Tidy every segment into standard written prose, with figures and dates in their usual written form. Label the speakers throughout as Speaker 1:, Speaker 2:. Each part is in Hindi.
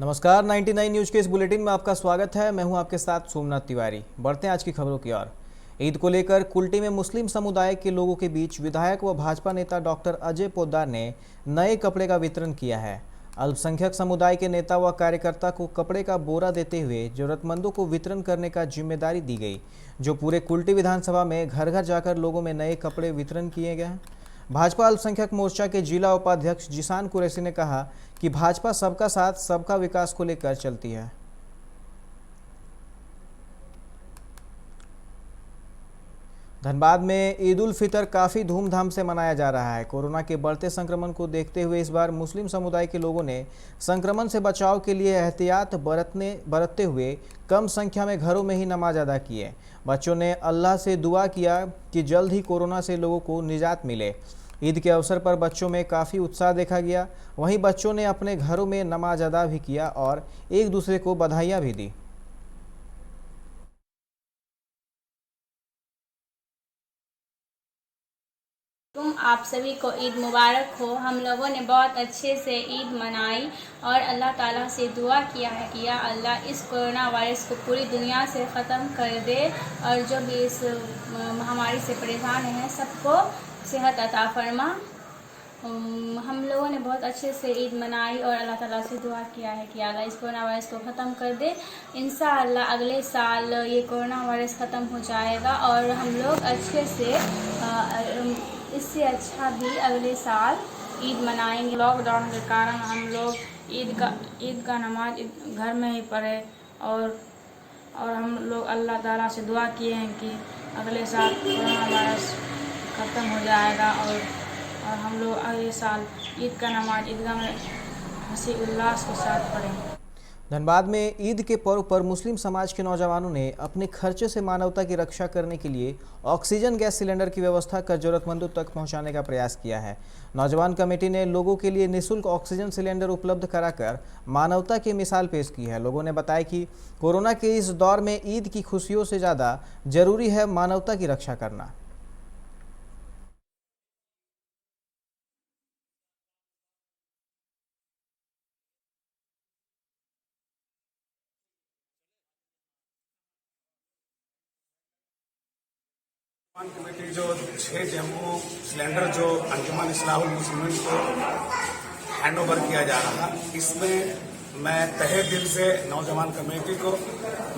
Speaker 1: नमस्कार, 99 न्यूज के इस बुलेटिन में आपका स्वागत है। मैं हूं आपके साथ सोमनाथ तिवारी। बढ़ते हैं आज की खबरों की ओर। ईद को लेकर कुल्टी में मुस्लिम समुदाय के लोगों के बीच विधायक व भाजपा नेता डॉक्टर अजय पोद्दार ने नए कपड़े का वितरण किया है। अल्पसंख्यक समुदाय के नेता व कार्यकर्ता को कपड़े का बोरा देते हुए जरूरतमंदों को वितरण करने का जिम्मेदारी दी गई, जो पूरे कुल्टी विधानसभा में घर घर जाकर लोगों में नए कपड़े वितरण किए गए। भाजपा अल्पसंख्यक मोर्चा के जिला उपाध्यक्ष जिसान कुरैशी ने कहा कि भाजपा सबका साथ सबका विकास को लेकर चलती है। धनबाद में ईद उल फितर काफ़ी धूमधाम से मनाया जा रहा है। कोरोना के बढ़ते संक्रमण को देखते हुए इस बार मुस्लिम समुदाय के लोगों ने संक्रमण से बचाव के लिए एहतियात बरतते हुए कम संख्या में घरों में ही नमाज अदा किए। बच्चों ने अल्लाह से दुआ किया कि जल्द ही कोरोना से लोगों को निजात मिले। ईद के अवसर पर बच्चों में काफ़ी उत्साह देखा गया। वहीं बच्चों ने अपने घरों में नमाज अदा भी किया और एक दूसरे को बधाइयाँ भी दी।
Speaker 2: आप सभी को ईद मुबारक हो। हम लोगों ने बहुत अच्छे से ईद मनाई और अल्लाह ताला से दुआ किया है कि या अल्लाह इस कोरोना वायरस को पूरी दुनिया से ख़त्म कर दे और जो भी इस महामारी से परेशान हैं सबको सेहत अता फरमा। हम लोगों ने बहुत अच्छे से ईद मनाई और अल्लाह ताला से दुआ किया है कि अल्लाह इस कोरोना वायरस को ख़त्म कर दे। इंशाअल्लाह अगले साल ये कोरोना वायरस ख़त्म हो जाएगा और हम लोग अच्छे से इससे अच्छा भी अगले साल ईद मनाएंगे। लॉकडाउन के कारण हम लोग ईद का नमाज घर में ही पढ़े और हम लोग अल्लाह ताला से दुआ किए हैं कि अगले साल कोरोना वायरस ख़त्म हो जाएगा और हम लोग अगले साल ईद का नमाज ईदगाह में हंसी उल्लास के साथ पढ़ें।
Speaker 1: धनबाद में ईद के पर्व पर मुस्लिम समाज के नौजवानों ने अपने खर्चे से मानवता की रक्षा करने के लिए ऑक्सीजन गैस सिलेंडर की व्यवस्था कर जरूरतमंदों तक पहुंचाने का प्रयास किया है। नौजवान कमेटी ने लोगों के लिए निःशुल्क ऑक्सीजन सिलेंडर उपलब्ध कराकर मानवता की मिसाल पेश की है। लोगों ने बताया कि कोरोना के इस दौर में ईद की खुशियों से ज़्यादा जरूरी है मानवता की रक्षा करना।
Speaker 3: कमेटी जो 6 जम्मू सिलेंडर जो अंजुमन इस्लाहुल मुस्लिमीन को हैंड ओवर किया जा रहा, इसमें मैं तहे दिल से नौजवान कमेटी को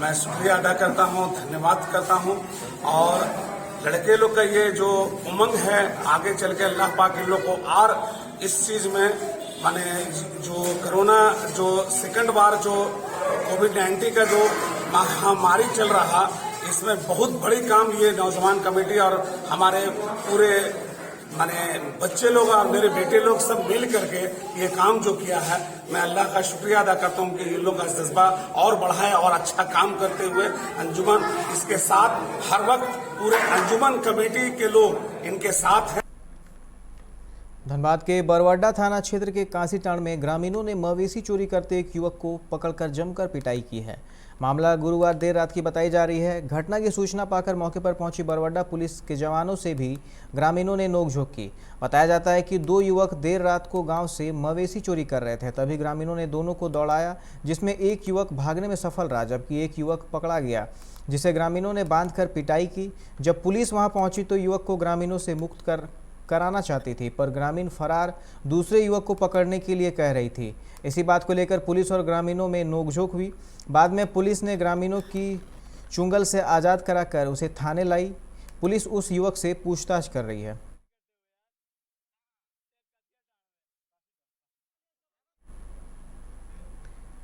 Speaker 3: मैं शुक्रिया अदा करता हूं, धन्यवाद करता हूं। और लड़के लोग का ये जो उमंग है, आगे चल के अल्लाह पाक इन लोग को और इस चीज में माने जो कोरोना जो सेकंड बार जो कोविड-19 का जो महामारी चल रहा, इसमें बहुत बड़ी काम ये नौजवान कमेटी और हमारे पूरे माने बच्चे लोग और मेरे बेटे लोग सब मिल करके ये काम जो किया है, मैं अल्लाह का शुक्रिया अदा करता हूँ कि ये लोग का जज्बा और बढ़ाए और अच्छा काम करते हुए अंजुमन इसके साथ हर वक्त पूरे अंजुमन कमेटी के लोग इनके साथ हैं।
Speaker 1: धनबाद के बरवाडा थाना क्षेत्र के कांसीटांड़ में ग्रामीणों ने मवेशी चोरी करते एक युवक को पकड़कर जमकर पिटाई की है। मामला गुरुवार देर रात की बताई जा रही है। घटना की सूचना पाकर मौके पर पहुंची बरवाडा पुलिस के जवानों से भी ग्रामीणों ने नोकझोंक की। बताया जाता है कि दो युवक देर रात को गांव से मवेशी चोरी कर रहे थे, तभी ग्रामीणों ने दोनों को दौड़ाया, जिसमें एक युवक भागने में सफल रहा जबकि एक युवक पकड़ा गया, जिसे ग्रामीणों ने बांधकर पिटाई की। जब पुलिस वहां पहुंची तो युवक को ग्रामीणों से मुक्त कराना चाहती थी, पर ग्रामीण फरार दूसरे युवक को पकड़ने के लिए कह रही थी। इसी बात को लेकर पुलिस और ग्रामीणों में नोकझोंक हुई। बाद में पुलिस ने ग्रामीणों की चुंगल से आज़ाद कराकर उसे थाने लाई। पुलिस उस युवक से पूछताछ कर रही है।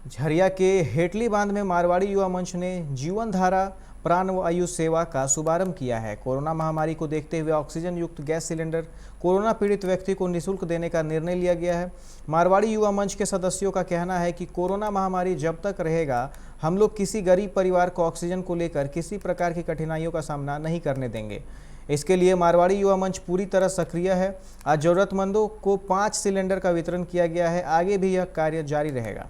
Speaker 1: झरिया के हेटली बांध में मारवाड़ी युवा मंच ने जीवन धारा प्राण वायु सेवा का शुभारंभ किया है। कोरोना महामारी को देखते हुए ऑक्सीजन युक्त गैस सिलेंडर कोरोना पीड़ित व्यक्ति को निःशुल्क देने का निर्णय लिया गया है। मारवाड़ी युवा मंच के सदस्यों का कहना है कि कोरोना महामारी जब तक रहेगा, हम लोग किसी गरीब परिवार को ऑक्सीजन को लेकर किसी प्रकार की कठिनाइयों का सामना नहीं करने देंगे। इसके लिए मारवाड़ी युवा मंच पूरी तरह सक्रिय है। आज जरूरतमंदों को 5 सिलेंडर का वितरण किया गया है। आगे भी यह कार्य जारी रहेगा।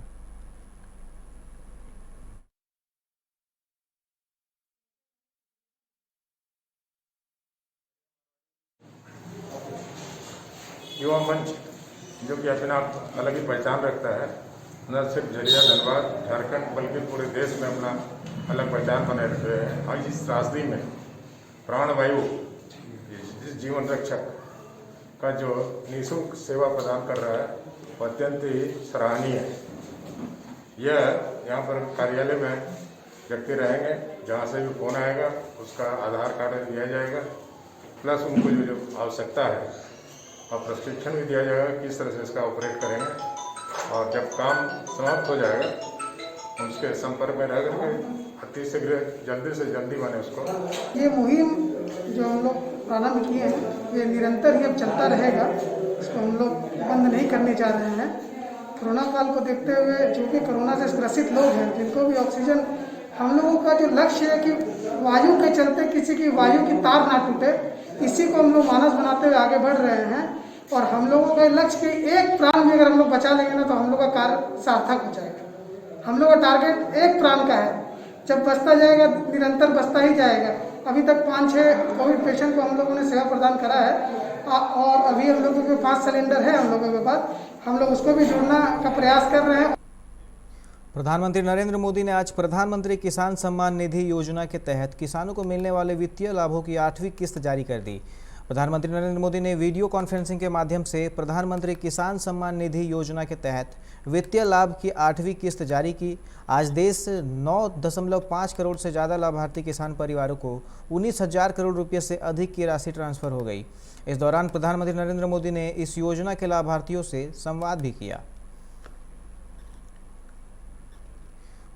Speaker 4: युवा मंच जो कि अपना अलग ही पहचान रखता है, न सिर्फ झरिया धनबाद झारखंड बल्कि पूरे देश में अपना अलग पहचान बनाए रखे हैं। और इस त्रासदी में प्राणवायु जिस जीवन रक्षक का जो निःशुल्क सेवा प्रदान कर रहा है वो अत्यंत ही सराहनीय है। यह यहाँ पर कार्यालय में व्यक्ति रहेंगे, जहाँ से भी फोन आएगा उसका आधार कार्ड दिया जाएगा, प्लस उनको जो आवश्यकता है और प्रशिक्षण भी दिया जाएगा किस तरह से इसका ऑपरेट करेंगे। और जब काम समाप्त हो जाएगा उसके संपर्क में रह करके अति शीघ्र जल्दी से जल्दी बने उसको।
Speaker 5: ये मुहिम जो हम लोग प्रारंभ किए हैं ये निरंतर ही अब चलता रहेगा, इसको हम लोग बंद नहीं करने जा रहे हैं। कोरोना काल को देखते हुए जो भी कोरोना से ग्रसित लोग हैं जिनको भी ऑक्सीजन, हम लोगों का जो लक्ष्य है कि वायु के चलते किसी की वायु की तार ना टूटे, इसी को हम लोग मानस बनाते हुए आगे बढ़ रहे हैं। और हम लोगों का लक्ष्य कि एक प्राण भी अगर हम लोग बचा लेंगे ना तो हम लोग का कार्य सार्थक हो जाएगा। हम लोग का टारगेट एक प्राण का है, जब बचता जाएगा निरंतर बचता ही जाएगा। अभी तक 5-6 कोविड पेशेंट को हम लोगों ने सेवा प्रदान करा है और अभी हम लोगों के 5 सिलेंडर है हम लोगों के पास, हम लोग उसको भी जोड़ना का प्रयास कर रहे हैं।
Speaker 1: प्रधानमंत्री नरेंद्र मोदी ने आज प्रधानमंत्री किसान सम्मान निधि योजना के तहत किसानों को मिलने वाले वित्तीय लाभों की 8वीं किस्त जारी कर दी। प्रधानमंत्री नरेंद्र मोदी ने वीडियो कॉन्फ्रेंसिंग के माध्यम से प्रधानमंत्री किसान सम्मान निधि योजना के तहत वित्तीय लाभ की 8वीं किस्त जारी की। आज देश 9.5 करोड़ से ज़्यादा लाभार्थी किसान परिवारों को 19,000 करोड़ रुपये से अधिक की राशि ट्रांसफर हो गई। इस दौरान प्रधानमंत्री नरेंद्र मोदी ने इस योजना के लाभार्थियों से संवाद भी किया।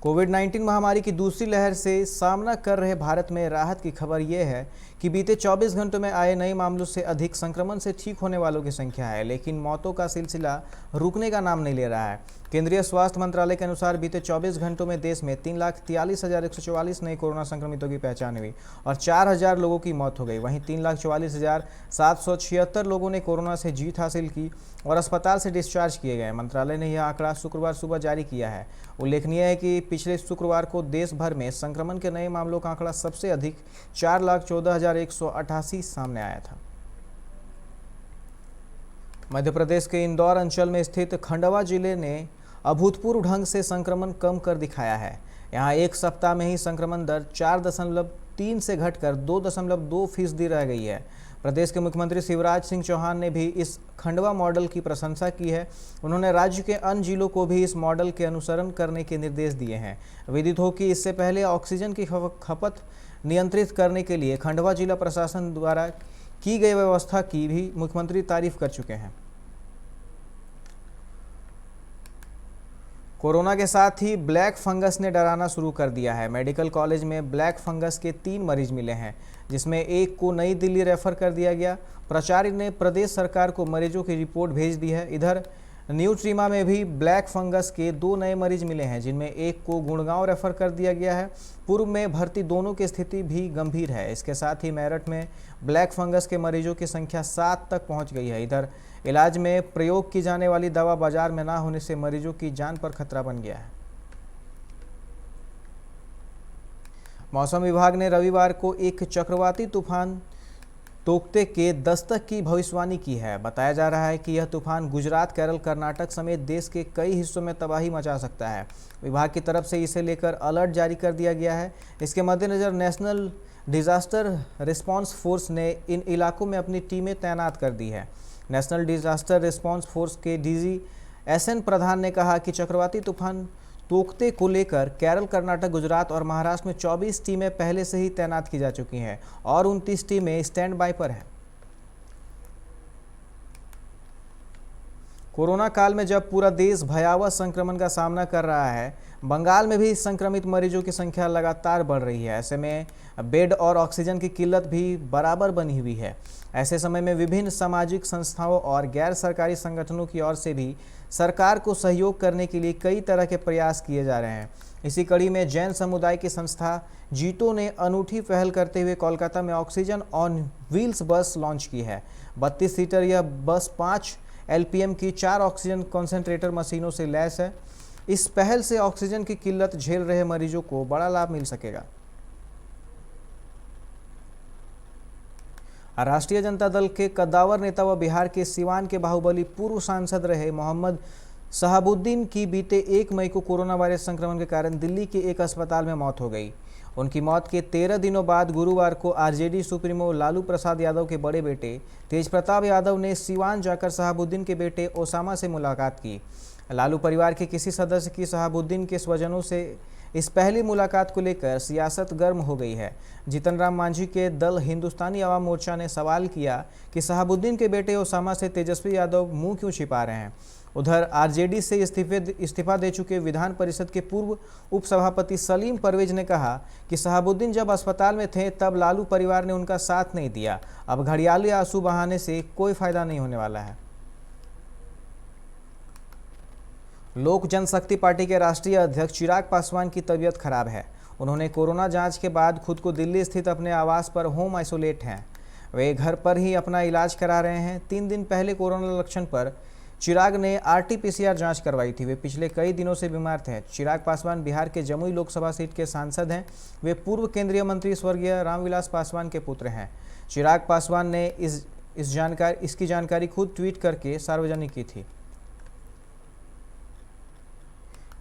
Speaker 1: कोविड-19 महामारी की दूसरी लहर से सामना कर रहे भारत में राहत की खबर यह है कि बीते 24 घंटों में आए नए मामलों से अधिक संक्रमण से ठीक होने वालों की संख्या है, लेकिन मौतों का सिलसिला रुकने का नाम नहीं ले रहा है। केंद्रीय स्वास्थ्य मंत्रालय के अनुसार बीते 24 घंटों में देश में 3,43,144 नए कोरोना संक्रमितों की पहचान हुई और 4,000 लोगों की मौत हो गई। वहीं 3,44,776 लोगों ने कोरोना से जीत हासिल की और अस्पताल से डिस्चार्ज किए गए। मंत्रालय ने यह आंकड़ा शुक्रवार सुबह जारी किया है। उल्लेखनीय है कि पिछले शुक्रवार को देश भर में संक्रमण के नए मामलों का आंकड़ा सबसे अधिक 4,14,188 सामने आया था। मध्य प्रदेश के इंदौर अंचल में स्थित खंडवा जिले ने अभूतपूर्व ढंग से संक्रमण कम कर दिखाया है। यहाँ एक सप्ताह में ही संक्रमण दर 4.3 से घटकर 2.2% रह गई है। प्रदेश के मुख्यमंत्री शिवराज सिंह चौहान ने भी इस खंडवा मॉडल की प्रशंसा की है। उन्होंने राज्य के अन्य जिलों को भी इस मॉडल के अनुसरण करने के निर्देश दिए हैं। विदित हो कि इससे पहले ऑक्सीजन की खपत नियंत्रित करने के लिए खंडवा जिला प्रशासन द्वारा की गई व्यवस्था की भी मुख्यमंत्री तारीफ कर चुके हैं। कोरोना के साथ ही ब्लैक फंगस ने डराना शुरू कर दिया है। मेडिकल कॉलेज में ब्लैक फंगस के 3 मरीज मिले हैं, जिसमें एक को नई दिल्ली रेफर कर दिया गया। प्राचार्य ने प्रदेश सरकार को मरीजों की रिपोर्ट भेज दी है। इधर न्यूट्रीमा में भी ब्लैक फंगस के 2 नए मरीज मिले हैं, जिनमें एक को गुड़गांव रेफर कर दिया गया है। पूर्व में भर्ती दोनों की स्थिति भी गंभीर है। इसके साथ ही मेरठ में ब्लैक फंगस के मरीजों की संख्या 7 तक पहुंच गई है। इधर इलाज में प्रयोग की जाने वाली दवा बाजार में ना होने से मरीजों की जान पर खतरा बन गया है। मौसम विभाग ने रविवार को एक चक्रवाती तूफान तोकते के दस्तक की भविष्यवाणी की है। बताया जा रहा है कि यह तूफान गुजरात, केरल, कर्नाटक समेत देश के कई हिस्सों में तबाही मचा सकता है। विभाग की तरफ से इसे लेकर अलर्ट जारी कर दिया गया है। इसके मद्देनज़र नेशनल डिजास्टर रिस्पांस फोर्स ने इन इलाकों में अपनी टीमें तैनात कर दी है। नेशनल डिजास्टर रिस्पांस फोर्स के डीजी SN प्रधान ने कहा कि चक्रवाती तूफान तोकते को लेकर केरल, कर्नाटक, गुजरात और महाराष्ट्र में 24 टीमें पहले से ही तैनात की जा चुकी हैं और 29 टीमें स्टैंड बाय पर हैं। कोरोना काल में जब पूरा देश भयावह संक्रमण का सामना कर रहा है, बंगाल में भी संक्रमित मरीजों की संख्या लगातार बढ़ रही है। ऐसे में बेड और ऑक्सीजन की किल्लत भी बराबर बनी हुई है। ऐसे समय में विभिन्न सामाजिक संस्थाओं और गैर सरकारी संगठनों की ओर से भी सरकार को सहयोग करने के लिए कई तरह के प्रयास किए जा रहे हैं। इसी कड़ी में जैन समुदाय की संस्था जीटो ने अनूठी पहल करते हुए कोलकाता में ऑक्सीजन ऑन व्हील्स बस लॉन्च की है। 32 सीटर यह बस 5 LPM की 4 ऑक्सीजन कॉन्सेंट्रेटर मशीनों से लैस है। इस पहल से ऑक्सीजन की किल्लत झेल रहे मरीजों को बड़ा लाभ मिल सकेगा। राष्ट्रीय जनता दल के कद्दावर नेता व बिहार के सिवान के बाहुबली पूर्व सांसद रहे मोहम्मद शहाबुद्दीन की बीते 1 मई को कोरोना वायरस संक्रमण के कारण दिल्ली के एक अस्पताल में मौत हो गई। उनकी मौत के 13 दिनों बाद गुरुवार को आरजेडी सुप्रीमो लालू प्रसाद यादव के बड़े बेटे तेज प्रताप यादव ने सीवान जाकर शहाबुद्दीन के बेटे ओसामा से मुलाकात की। लालू परिवार के किसी सदस्य की शहाबुद्दीन के स्वजनों से इस पहली मुलाकात को लेकर सियासत गर्म हो गई है। जीतन राम मांझी के दल हिंदुस्तानी आवाम मोर्चा ने सवाल किया कि शहाबुद्दीन के बेटे ओसामा से तेजस्वी यादव मुंह क्यों छिपा रहे हैं। उधर आरजेडी से इस्तीफा दे चुके विधान परिषद के पूर्व उपसभापति सलीम परवेज ने कहा कि शहाबुद्दीन जब अस्पताल में थे तब लालू परिवार ने उनका साथ नहीं दिया। अब घड़ियाली आंसू बहाने से कोई फायदा नहीं होने वाला है। लोक जनशक्ति पार्टी के राष्ट्रीय अध्यक्ष चिराग पासवान की तबीयत खराब है। उन्होंने कोरोना जांच के बाद खुद को दिल्ली स्थित अपने आवास पर होम आइसोलेट हैं। वे घर पर ही अपना इलाज करा रहे हैं। 3 दिन पहले कोरोना लक्षण पर चिराग ने RT-PCR जांच करवाई थी। वे पिछले कई दिनों से बीमार थे। चिराग पासवान बिहार के जमुई लोकसभा सीट के सांसद हैं। वे पूर्व केंद्रीय मंत्री स्वर्गीय रामविलास पासवान के पुत्र हैं। चिराग पासवान ने इसकी जानकारी खुद ट्वीट करके सार्वजनिक की थी।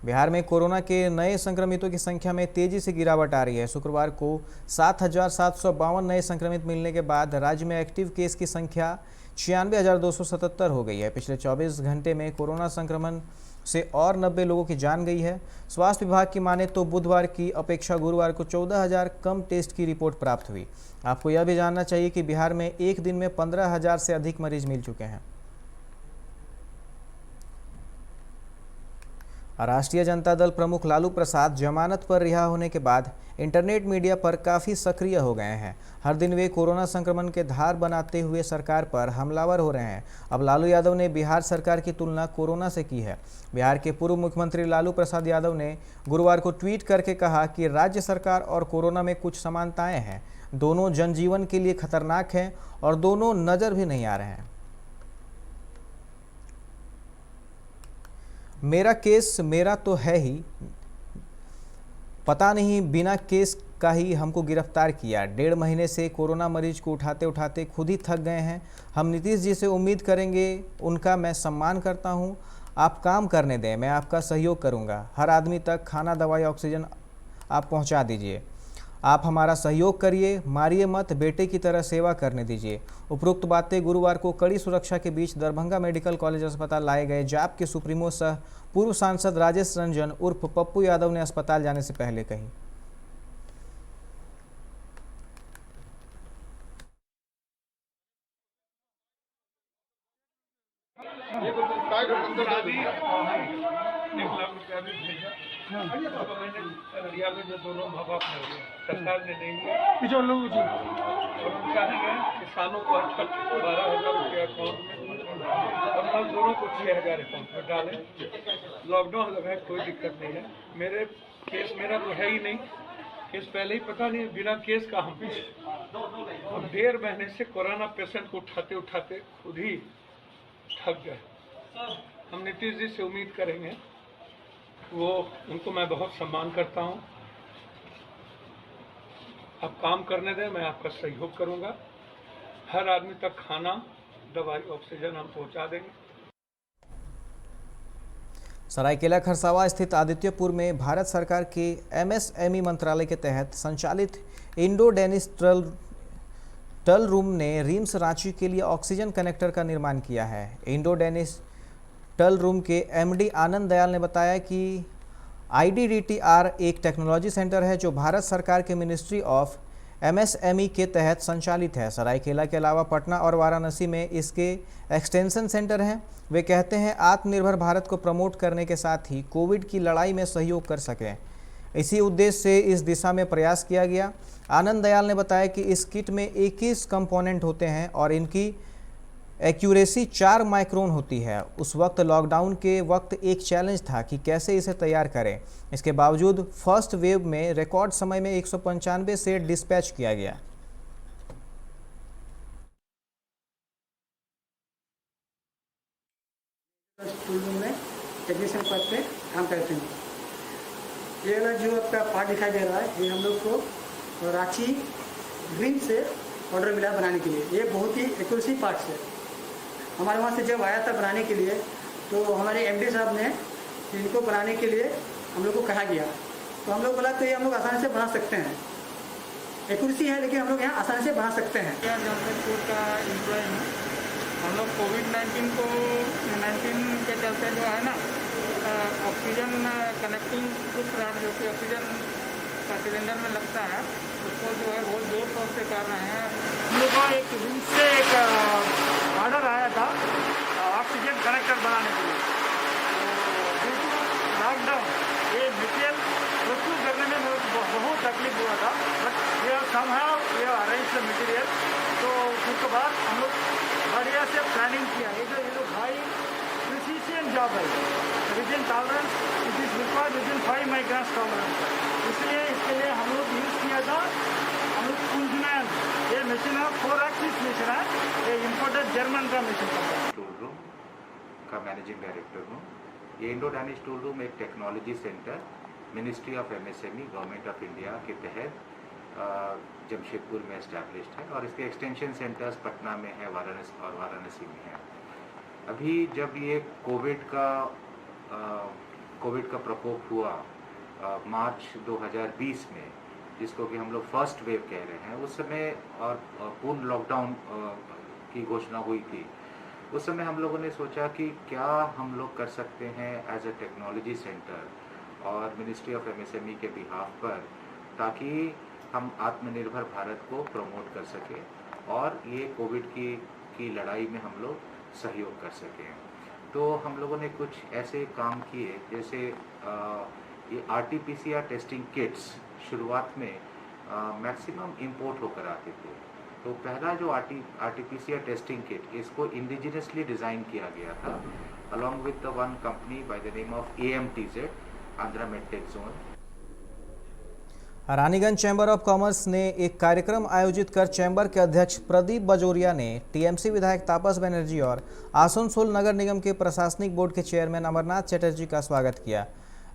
Speaker 1: बिहार में कोरोना के नए संक्रमितों की संख्या में तेजी से गिरावट आ रही है। शुक्रवार को 7,752 नए संक्रमित मिलने के बाद राज्य में एक्टिव केस की संख्या 96,277 हो गई है। पिछले 24 घंटे में कोरोना संक्रमण से और 90 लोगों की जान गई है। स्वास्थ्य विभाग की माने तो बुधवार की अपेक्षा गुरुवार को 14,000 कम टेस्ट की रिपोर्ट प्राप्त हुई। आपको यह भी जानना चाहिए कि बिहार में एक दिन में 15,000 से अधिक मरीज मिल चुके हैं। राष्ट्रीय जनता दल प्रमुख लालू प्रसाद जमानत पर रिहा होने के बाद इंटरनेट मीडिया पर काफ़ी सक्रिय हो गए हैं। हर दिन वे कोरोना संक्रमण के धार बनाते हुए सरकार पर हमलावर हो रहे हैं। अब लालू यादव ने बिहार सरकार की तुलना कोरोना से की है। बिहार के पूर्व मुख्यमंत्री लालू प्रसाद यादव ने गुरुवार को ट्वीट करके कहा कि राज्य सरकार और कोरोना में कुछ समानताएं हैं। दोनों जनजीवन के लिए खतरनाक हैं और दोनों नज़र भी नहीं आ रहे हैं। मेरा केस मेरा तो है ही, पता नहीं बिना केस का ही हमको गिरफ्तार किया। 1.5 महीने से कोरोना मरीज को उठाते उठाते खुद ही थक गए हैं। हम नीतीश जी से उम्मीद करेंगे, उनका मैं सम्मान करता हूं। आप काम करने दें, मैं आपका सहयोग करूंगा। हर आदमी तक खाना, दवाई, ऑक्सीजन आप पहुंचा दीजिए। आप हमारा सहयोग करिए, मारिए मत, बेटे की तरह सेवा करने दीजिए। उपरोक्त बातें गुरुवार को कड़ी सुरक्षा के बीच दरभंगा मेडिकल कॉलेज अस्पताल लाए गए जाप के सुप्रीमो सह पूर्व सांसद राजेश रंजन उर्फ पप्पू यादव ने अस्पताल जाने से पहले कही।
Speaker 6: सरकार ने नहीं लिया और उनका है किसानों को 12,000 रुपये अकाउंट में और मजदूरों को 6,000 अकाउंट में डालें। लॉकडाउन लगा है, कोई दिक्कत नहीं है। मेरे केस मेरा तो है ही नहीं, केस पहले ही पता नहीं, बिना केस का हम 1.5 महीने से कोरोना पेशेंट को उठाते उठाते खुद ही थक गए। हम नीतीश जी से उम्मीद करेंगे, वो उनको मैं बहुत सम्मान करता हूँ। आप काम करने दें, मैं आपका सहयोग करूंगा। हर आदमी तक खाना, दवाई, ऑक्सीजन हम पहुंचा देंगे।
Speaker 1: सरायकेला खरसावा स्थित आदित्यपुर में भारत सरकार के MSME मंत्रालय के तहत संचालित इंडो डेनिस टल रूम ने रिम्स रांची के लिए ऑक्सीजन कनेक्टर का निर्माण किया है। इंडो डेनिस टल रूम के MD आनंद दयाल ने बताया कि IDDTR एक टेक्नोलॉजी सेंटर है जो भारत सरकार के मिनिस्ट्री ऑफ MSME के तहत संचालित है। सरायकेला के अलावा पटना और वाराणसी में इसके एक्सटेंशन सेंटर हैं। वे कहते हैं आत्मनिर्भर भारत को प्रमोट करने के साथ ही कोविड की लड़ाई में सहयोग कर सकें। इसी उद्देश्य से इस दिशा में प्रयास किया गया। आनंद दयाल ने बताया कि इस किट में 21 कंपोनेंट होते हैं और इनकी एक्यूरेसी 4 माइक्रोन होती है। उस वक्त लॉकडाउन के वक्त एक चैलेंज था कि कैसे इसे तैयार करें। इसके बावजूद फर्स्ट वेव में रिकॉर्ड समय में 195 सेट डिस्पैच किया गया।
Speaker 7: स्कूल में टेक्नीशियन पद पे काम करते हैं। ये वाला जो आपका पार्ट दिखाई दे रहा है, ये हम लोग को रांची ग्रीन से ऑर्डर मिला बनाने के लिए। ये बहुत ही एक्यूरेसी पार्ट्स है। हमारे वहाँ से जब आया था बनाने के लिए तो हमारे एमडी साहब ने इनको बनाने के लिए हम लोग को कहा गया, तो हम लोग बोला तो ये हम लोग आसानी से बना सकते हैं, एक्यूरेसी है लेकिन हम लोग यहाँ आसानी से बना सकते हैं।
Speaker 8: जमशेदपुर का एम्प्लॉय हूँ। हम लोग कोविड-19 के चलते जो है ना ऑक्सीजन कनेक्टिंग कुछ रॉड जो कि ऑक्सीजन का सिलेंडर में लगता है उसको जो है बहुत जोर शोर से कर रहे हैं। हम लोग को एक रूम से एक ऑर्डर आया था ऑक्सीजन कनेक्टर बनाने के लिए, तो ड्यू टू लॉकडाउन ये मटेरियल प्रोक्यूर करने में बहुत तकलीफ हुआ था, but we are somehow we are arrange the material. तो उसके बाद हम लोग बढ़िया से प्लानिंग किया। ये जो हाई प्रिसीशन जॉब है, with in tolerance it is required with in 5 microns tolerance, इसलिए इसके लिए हम लोग यूज़ किया था हम लोग कुंजमैन, ये मशीन है 4 एक्सिस मशीन है, ये इम्पोर्टेड जर्मन का मशीन है।
Speaker 9: टूल रूम का मैनेजिंग डायरेक्टर हूँ। ये इंडो डैनिश टूल रूम एक technology centre ministry of MSME government of India के तहत जमशेदपुर में एस्टैब्लिश्ड है और इसके एक्सटेंशन सेंटर्स पटना में है, वाराणसी में है। अभी जब ये कोविड का प्रकोप हुआ मार्च 2020 में, जिसको कि हम लोग फर्स्ट वेव कह रहे हैं, उस समय और पूर्ण लॉकडाउन की घोषणा हुई थी। उस समय हम लोगों ने सोचा कि क्या हम लोग कर सकते हैं एज ए टेक्नोलॉजी सेंटर और मिनिस्ट्री ऑफ एमएसएमई के बिहाफ पर, ताकि हम आत्मनिर्भर भारत को प्रमोट कर सकें और ये कोविड की लड़ाई में हम लोग सहयोग कर सकें। तो हम लोगों ने कुछ ऐसे काम किए, जैसे ये RT-PCR टेस्टिंग किट्स शुरुआत में मैक्सिमम इंपोर्ट होकर आते थे। तो पहला जो RT-PCR टेस्टिंग किट, इसको इंडिजिनसली डिज़ाइन किया गया था along with the one company by the name of AMTZ, Andhra medtech zone.
Speaker 1: Raniganj chamber of commerce ने एक कार्यक्रम आयोजित कर चैम्बर के अध्यक्ष प्रदीप बजोरिया ने टीएमसी विधायक तापस बनर्जी और आसनसोल नगर निगम के प्रशासनिक बोर्ड के चेयरमैन अमरनाथ चटर्जी का स्वागत किया।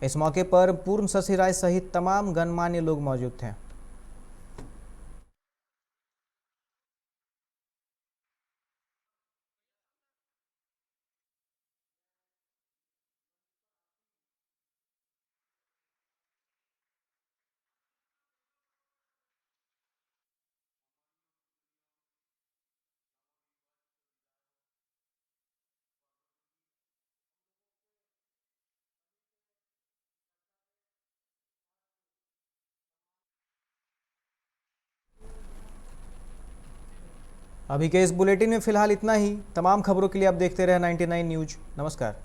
Speaker 1: इस मौके पर पूर्ण शशि राय सहित तमाम गणमान्य लोग मौजूद थे। अभी के इस बुलेटिन में फिलहाल इतना ही। तमाम खबरों के लिए आप देखते रहे 99 न्यूज। नमस्कार।